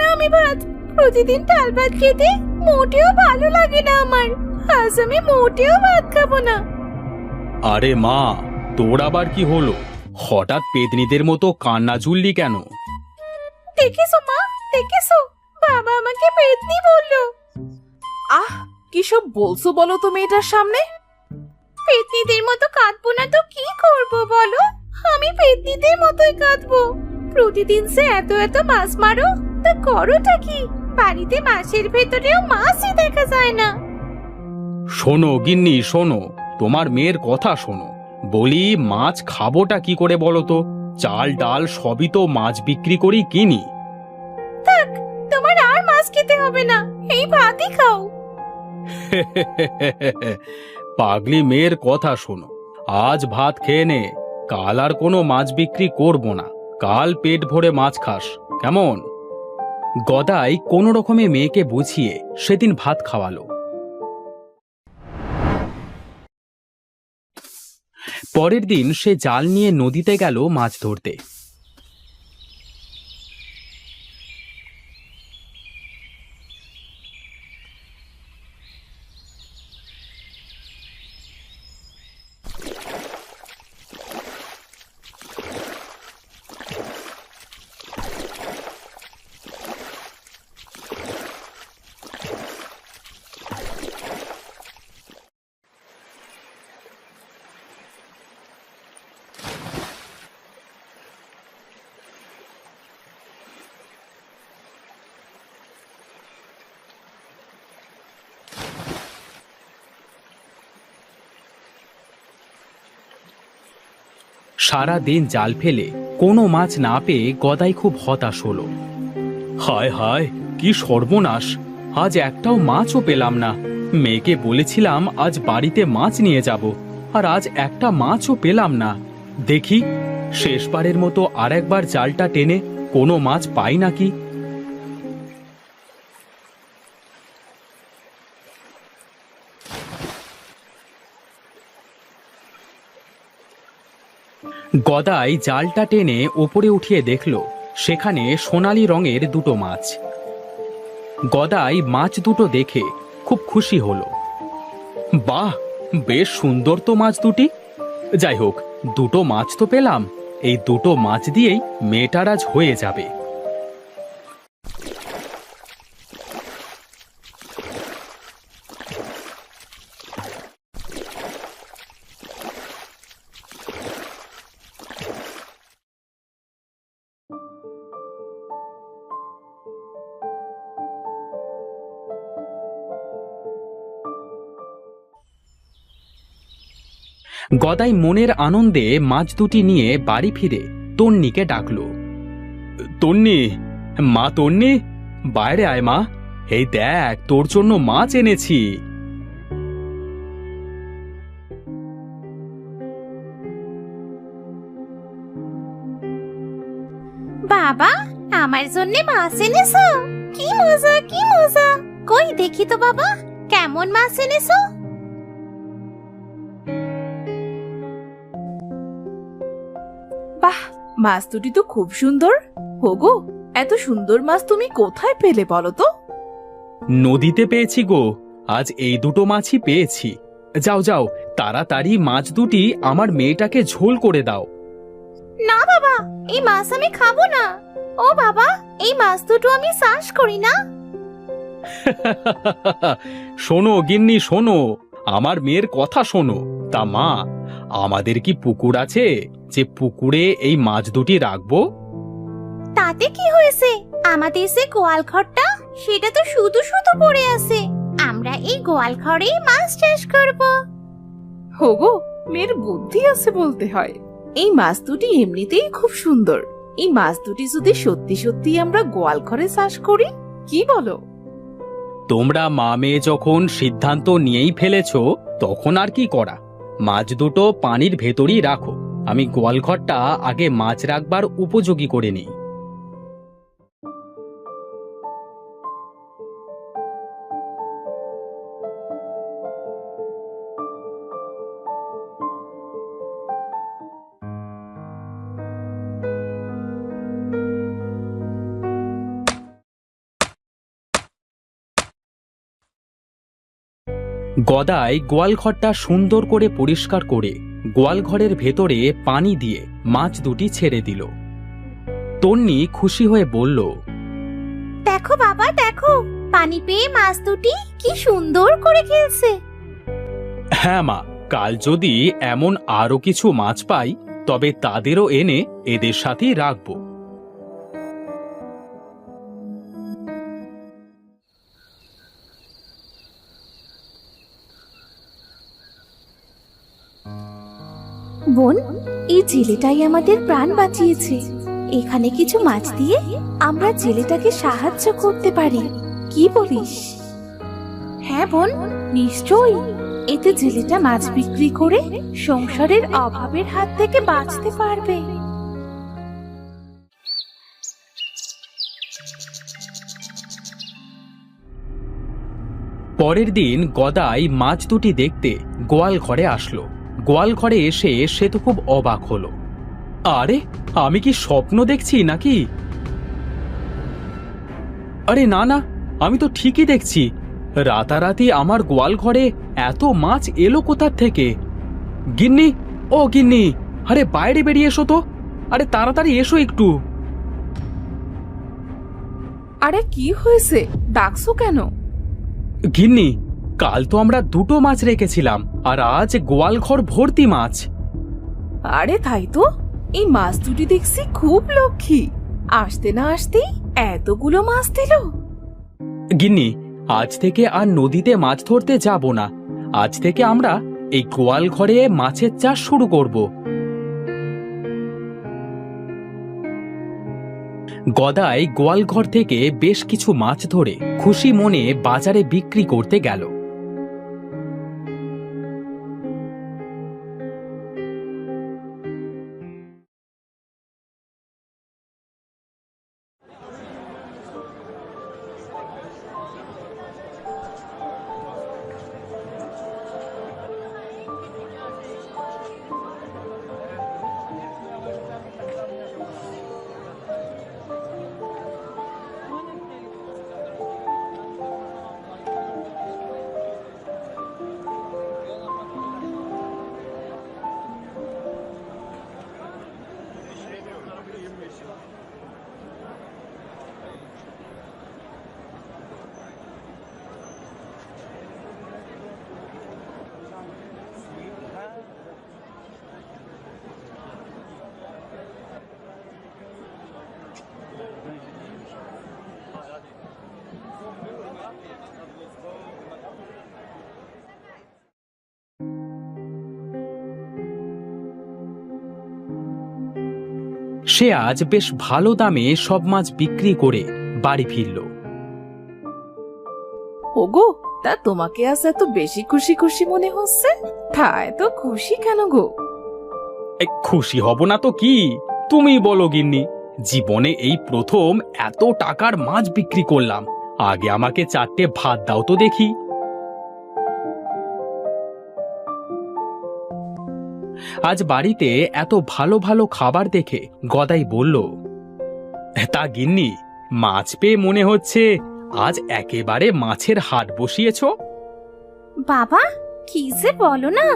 না আমি ভাত। প্রতিদিন ডাল ভাত খেতে মোটেও ভালো লাগে না আমার। আজ আমি মোটেও ভাত খাবো না। আরে মা, তোর আবার কি হলো? হঠাৎ পেতনিদের মতো কান্না জুড়লি কেন? দেখেছো মা, দেখেছো, বাবা আমাকে পেতনি বললো। আহ, কি সব বলছো বলো তো মেয়েটার সামনে? পেতনিদের মতো কাঁদবো না তো কি করবো বলো? আমি পেতনিদের মতোই কাঁদবো। প্রতিদিন সে এত এত মাছ মারো, তা করোটা কি? বাড়িতে মাছের ভেতরেও মাছই দেখা যায় না। শোনো গিন্নি, শোনো, তোমার মেয়ের কথা শোনো। বলি, মাছ খাবোটা কি করে বলো তো? চাল ডাল সবই তো মাছ বিক্রি করি কিনি। থাক, তোমার আর মাছ খেতে হবে না, এই ভাতই খাও। পাগলি মেয়ের কথা শোনো। আজ ভাত খেয়ে নে, কাল আর কোনো মাছ বিক্রি করব না। কাল পেট ভরে মাছ খাস, কেমন? গদাই কোনো রকমে মেয়েকে বুঝিয়ে সেদিন ভাত খাওয়ালো। পরের দিন সে জাল নিয়ে নদীতে গেল মাছ ধরতে। সারা দিন জাল ফেলে কোনো মাছ না পেয়ে গদাই খুব হতাশ হলো। হায় হায়, কি সর্বনাশ! আজ একটাও মাছও পেলাম না। মেয়েকে বলেছিলাম আজ বাড়িতে মাছ নিয়ে যাব, আর আজ একটা মাছও পেলাম না। দেখি শেষবারের মতো আরেকবার জালটা টেনে কোনো মাছ পাই নাকি। গদাই জালটা টেনে ওপরে উঠিয়ে দেখল সেখানে সোনালী রঙের দুটো মাছ। গদাই মাছ দুটো দেখে খুব খুশি হলো। বাহ, বেশ সুন্দর তো মাছ দুটি। যাই হোক, দুটো মাছ তো পেলাম, এই দুটো মাছ দিয়েই মেয়েটার আজ হয়ে যাবে। গদাই মনের আনন্দে মাছ দুটি নিয়ে বাড়ি ফিরে তন্নিকে ডাকল। তন্নি, মা তন্নি, বাইরে আয় মা। এই দেখ, তোর জন্য মাছ এনেছি। বাবা, আমার জন্য মাছ এনেছো? কি মজা, কি মজা! কই দেখি তো বাবা, কেমন মাছ এনেছো? বাহ, মাছ দুটি তো খুব সুন্দর। হোগো, এত সুন্দর মাছ তুমি কোথায় পেলে বলো তো? নদীতে পেয়েছি গো, আজ এই দুটো মাছই পেয়েছি। যাও যাও, তাড়াতাড়ি মাছ দুটি আমার মেয়েটাকে ঝোল করে দাও। না বাবা, এই মাছ আমি খাবো না। ও বাবা, এই মাছ দুটো আমি চাষ করি না। শোনো গিন্নি, শোনো, আমার মেয়ের কথা শোনো। তা মা, আমাদের কি পুকুর আছে যে পুকুরে এই মাছ দুটি রাখবো? তাতে কি হয়েছে? আমাদের যে গোয়াল ঘরটা, সেটা তো শুধু শুধু পড়ে আছে। আমরা এই গোয়াল ঘরেই মাছ চাষ করব। হোগো, মেয়ের বুদ্ধি আছে বলতে হয়। এই মাছ দুটি এমনিতেই খুব সুন্দর। এই মাছ দুটি যদি সত্যি সত্যি আমরা গোয়াল ঘরে চাষ করি, কি বলো? তোমরা মা মেয়ে যখন সিদ্ধান্ত নিয়েই ফেলেছো, তখন আর কি করা। মাছ দুটো পানির ভেতরই রাখো, আমি গোয়ালঘরটা আগে মাছ রাখবার উপযোগী করে নিই। গদাই গোয়ালঘরটা সুন্দর করে পরিষ্কার করে গোয়ালঘরের ভেতরে পানি দিয়ে মাছ দুটি ছেড়ে দিল। তন্নি খুশি হয়ে বলল, দেখো বাবা দেখো, পানি পেয়ে মাছ দুটি কি সুন্দর করে খেলছে। হ্যাঁ মা, কাল যদি এমন আরো কিছু মাছ পাই তবে তাদেরও এনে এদের সাথেই রাখবো। বোন, এই জেলেটাই আমাদের প্রাণ বাঁচিয়েছে। এখানে কিছু মাছ দিয়ে আমরা জেলেটাকে সাহায্য করতে পারি, কি বলিস? হ্যাঁ বোন, নিশ্চয়ই। এতে জেলেটা মাছ বিক্রি করে সংসারের অভাবের হাত থেকে বাঁচতে পারবে। পরের দিন গদাই মাছ দুটি দেখতে গোয়াল ঘরে আসলো। গোয়াল ঘরে এসে সে তো খুব অবাক হলো। আরে, আমি কি স্বপ্ন দেখছি নাকি? আরে না না, আমি তো ঠিকই দেখছি। রাতারাতি আমার গোয়াল ঘরে এত মাছ এলো কোথার থেকে? গিন্নি, ও গিন্নি, আরে বাইরে বেরিয়ে এসো তো। আরে তাড়াতাড়ি এসো একটু। আরে কি হয়েছে, ডাকছো কেন? গিন্নি, কাল তো আমরা দুটো মাছ রেখেছিলাম আর আজ গোয়াল ঘর ভর্তি মাছ। আরে তাই তো, এই মাছ দুটি দেখছি খুব লক্ষ্মী। আসতে না আসতেই এতগুলো মাছ দিল। গিন্নি, আজ থেকে আর নদীতে মাছ ধরতে যাব না। আজ থেকে আমরা এই গোয়াল ঘরে মাছের চাষ শুরু করব। গদাই গোয়াল ঘর থেকে বেশ কিছু মাছ ধরে খুশি মনে বাজারে বিক্রি করতে গেল। সে আজ বেশ ভালো দামে সব মাছ বিক্রি করে বাড়ি ফিরল। ওগো, তা তোমাকে আজ এত বেশি খুশি খুশি মনে হচ্ছে? তা এত খুশি কেন গো? খুশি হব না তো কি, তুমি বলো গিন্নি। জীবনে এই প্রথম এত টাকার মাছ বিক্রি করলাম। আগে আমাকে 4টে ভাত দাও তো দেখি। আজ বাড়িতে এত ভালো ভালো খাবার দেখে গদাই বলল, তা গিন্নি, মাছ পেয়ে মনে হচ্ছে আজ একেবারে মাছের হাট বসিয়েছো। বাবা, কি যে বলো না,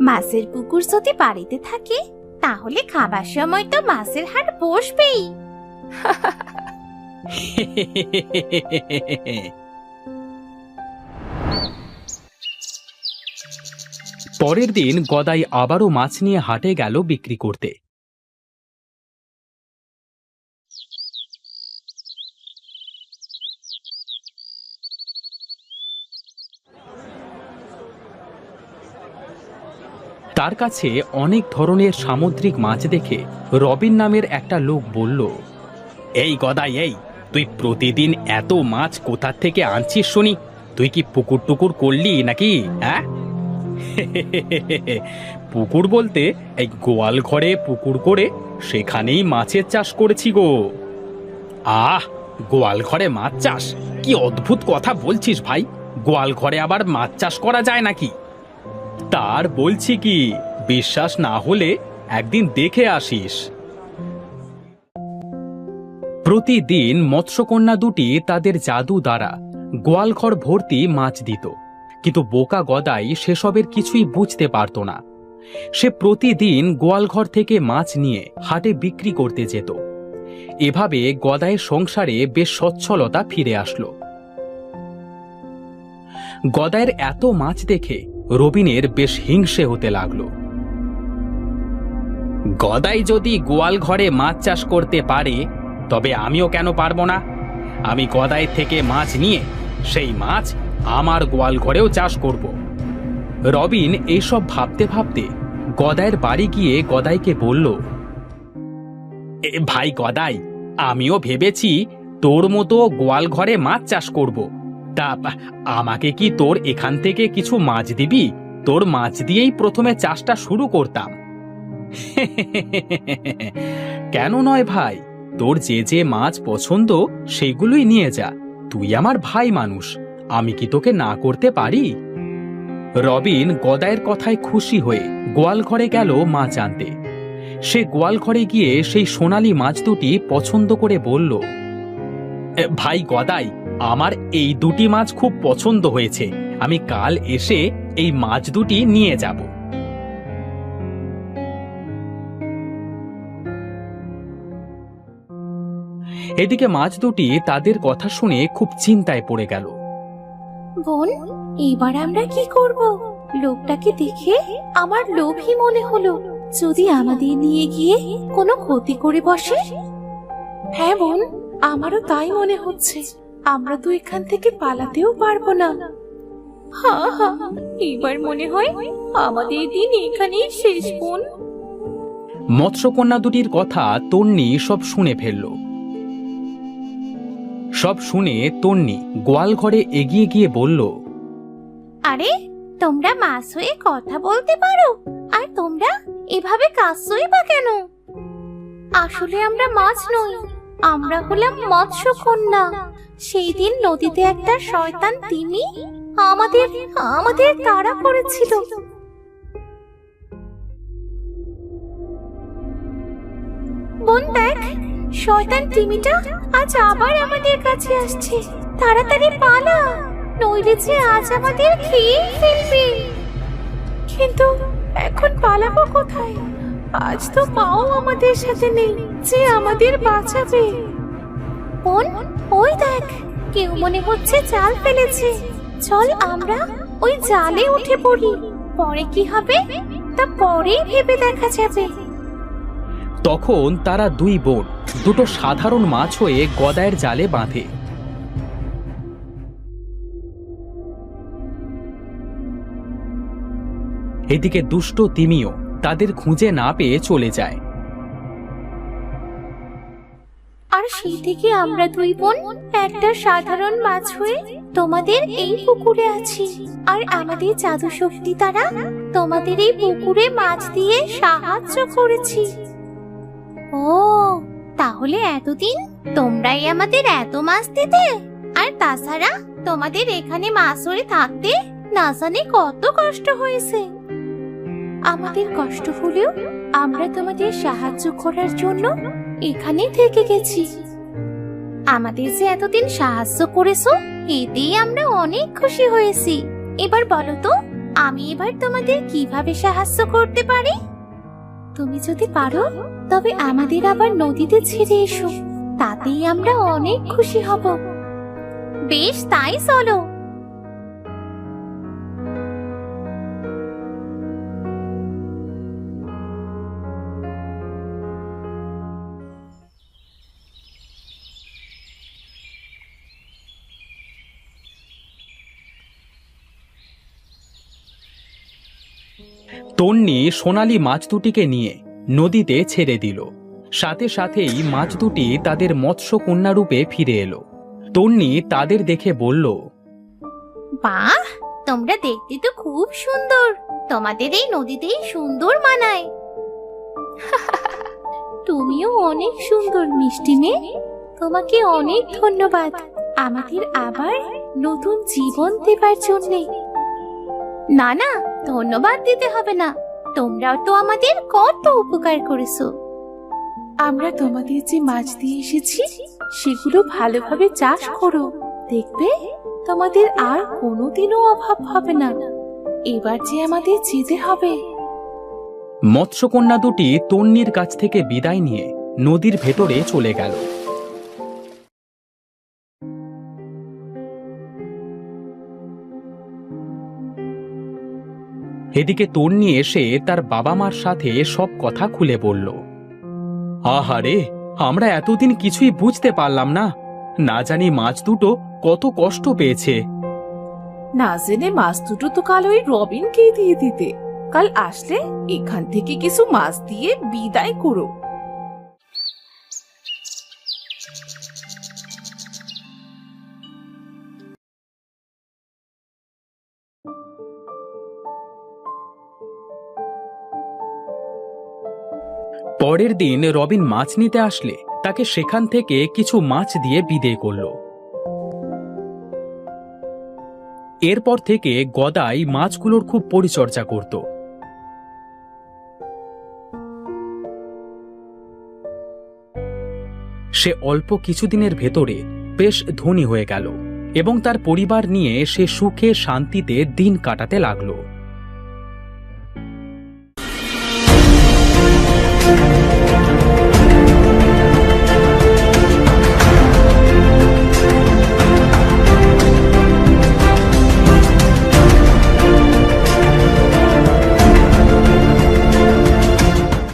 মাছের পুকুর যদি বাড়িতে থাকে তাহলে খাবার সময় তো মাছের হাট বসবেই। পরের দিন গদাই আবারও মাছ নিয়ে হাটে গেল বিক্রি করতে। তার কাছে অনেক ধরনের সামুদ্রিক মাছ দেখে রবিন নামের একটা লোক বলল, এই গদাই, এই তুই প্রতিদিন এত মাছ কোথা থেকে আনছিস শুনি? তুই কি পুকুর টুকুর করলি নাকি? হ্যাঁ? পুকুর বলতে এই গোয়াল ঘরে পুকুর করে সেখানেই মাছের চাষ করেছি গো। আহ, গোয়াল ঘরে মাছ চাষ? কি অদ্ভুত কথা বলছিস ভাই! গোয়াল ঘরে আবার মাছ চাষ করা যায় নাকি? তার বলছি কি, বিশ্বাস না হলে একদিন দেখে আসিস। প্রতিদিন মৎস্যকন্যা দুটি তাদের জাদু দ্বারা গোয়ালঘর ভর্তি মাছ দিত। কিন্তু বোকা গদাই সেসবের কিছুই বুঝতে পারত না। সে প্রতিদিন গোয়ালঘর থেকে মাছ নিয়ে হাটে বিক্রি করতে যেত। এভাবে গদাইয়ের সংসারে বেশ সচ্ছলতা ফিরে আসলো। গদাইয়ের এত মাছ দেখে রবিনের বেশ হিংসে হতে লাগলো। গদাই যদি গোয়াল ঘরে মাছ চাষ করতে পারে, তবে আমিও কেন পারবো না? আমি গদাই থেকে মাছ নিয়ে সেই মাছ আমার গোয়াল ঘরেও চাষ করব। রবিন এইসব ভাবতে ভাবতে গদাইয়ের বাড়ি গিয়ে গদাইকে বলল, ভাই গদাই, আমিও ভেবেছি তোর মতো গোয়াল ঘরে মাছ চাষ করব। তা আমাকে কি তোর এখান থেকে কিছু মাছ দিবি? তোর মাছ দিয়েই প্রথমে চাষটা শুরু করতাম। কেন নয় ভাই, তোর যে যে মাছ পছন্দ সেগুলোই নিয়ে যা। তুই আমার ভাই মানুষ, আমি কি তোকে না করতে পারি? রবিন গদাইয়ের কথায় খুশি হয়ে গোয়াল ঘরে গেল মাছ আনতে। সে গোয়াল ঘরে গিয়ে সেই সোনালী মাছ দুটি পছন্দ করে বলল, ভাই গদাই, আমার এই দুটি মাছ খুব পছন্দ হয়েছে। আমি কাল এসে এই মাছ দুটি নিয়ে যাব। এদিকে মাছ দুটি তাদের কথা শুনে খুব চিন্তায় পড়ে গেল। বোন, এবার আমরা কি করব? লোকটাকে দেখে আমার লোভই মনে হলো। যদি আমাদের নিয়ে গিয়ে কোনো ক্ষতি করে বসে। হ্যাঁ বোন, আমারও তাই মনে হচ্ছে। আমরা তো এখান থেকে পালাতেও পারবো না। হ্যাঁ হ্যাঁ, এবার মনে হয় আমাদের দিন এখানেই শেষ বোন। মৎস্যকন্যা দুটির কথা তন্নি সব শুনে ফেলল। সব শুনে তন্নি গোয়াল ঘরে এগিয়ে গিয়ে বলল, আরে, তোমরা মাছ হয়ে কথা বলতে পারো, আর তোমরা এভাবে কাঁদছোই বা কেন? আসলে আমরা মাছ নই, আমরা হলাম মৎস্যকন্যা। সেই দিন নদীতে একটা শয়তান তিমি আমাদের আমাদের তাড়া করেছিল। বোন দেখ, শয়তান তিমিটা আজ আবার আমাদের কাছে আসছে। তাড়াতাড়ি পালা, নইলে যে আজ আমাদের খেয়ে ফেলবে। কিন্তু এখন পালাবো কোথায়? আজ তো মাও আমাদের সাথে নেই যে আমাদের বাঁচাবে। বোন, ওই দেখ, কেউ মনে হচ্ছে জাল ফেলেছে। চল আমরা ওই জালে উঠে পড়ি। পরে কি হবে তা পরেই ভেবে দেখা যাবে। তখন তারা দুই বোন দুটো সাধারণ মাছ হয়ে গদাইয়ের জালে বাঁধে। এদিকে দুষ্ট তিমিও তাদের খুঁজে না পেয়ে চলে যায়। আর সেই থেকে আমরা দুই বোন একটা সাধারণ মাছ হয়ে তোমাদের এই পুকুরে আছি। আর আমাদের জাদু শক্তি দ্বারা তোমাদের এই পুকুরে মাছ দিয়ে সাহায্য করেছি। ও, তাহলে এতদিন তোমরাই আমাদের এত মাছ দিতে। আর তাছাড়া তোমাদের এখানে মাছ ধরে থাকতে না জানি কত কষ্ট হয়েছে। আমাদের কষ্ট হলেও আমরা তোমাদের সাহায্য করার জন্য এখানে থেকে গেছি। আমাদের যে এতদিন সাহায্য করেছো, এতেই আমরা অনেক খুশি হয়েছি। এবার বলো তো, আমি এবার তোমাদের কিভাবে সাহায্য করতে পারি? তুমি যদি পারো তবে আমাদের আবার নদীতে ছেড়ে এসো, তাতেই আমরা অনেক খুশি হব। বেশ, তাই চলো। তন্নি সোনালী মাছ দুটিকে নিয়ে নদীতে ছেড়ে দিল। সাথে সাথেই মাছ দুটি তাদের মৎস্যকন্যা রূপে ফিরে এলো। তন্নি তাদের দেখে বলল, বাহ, তোমরা দেখতে তো খুব সুন্দর। তোমাদের এই নদীতেই সুন্দর মানায়। তুমিও অনেক সুন্দর মিষ্টি মেয়ে। তোমাকে অনেক ধন্যবাদ আমাদের আবার নতুন জীবন দেবার জন্যে। না না, ধন্যবাদ দিতে হবে না। তোমরাও তো আমাদের কত উপকার করেছো। আমরা তোমাদের যে মাছ দিয়ে এসেছি সেগুলো ভালোভাবে চাষ করো, দেখবে তোমাদের আর কোনোদিনও অভাব হবে না। এবার যে আমাদের যেতে হবে। মৎস্যকন্যা দুটি তন্নির কাছ থেকে বিদায় নিয়ে নদীর ভেতরে চলে গেল। এদিকে তন্নি এসে তার বাবা মার সাথে সব কথা খুলে বলল। আহারে, আমরা এতদিন কিছুই বুঝতে পারলাম না, না জানি মাছ দুটো কত কষ্ট পেয়েছে। না জেনে মাছ দুটো তো কাল ওই রবিনকে দিয়ে দিতে। কাল আসলে এখান থেকে কিছু মাছ দিয়ে বিদায় করো। পরের দিন রবিন মাছ নিতে আসলে তাকে সেখান থেকে কিছু মাছ দিয়ে বিদেয় করল। এরপর থেকে গদাই মাছগুলোর খুব পরিচর্যা করত। সে অল্প কিছুদিনের ভেতরে বেশ ধনী হয়ে গেল এবং তার পরিবার নিয়ে সে সুখে শান্তিতে দিন কাটাতে লাগলো।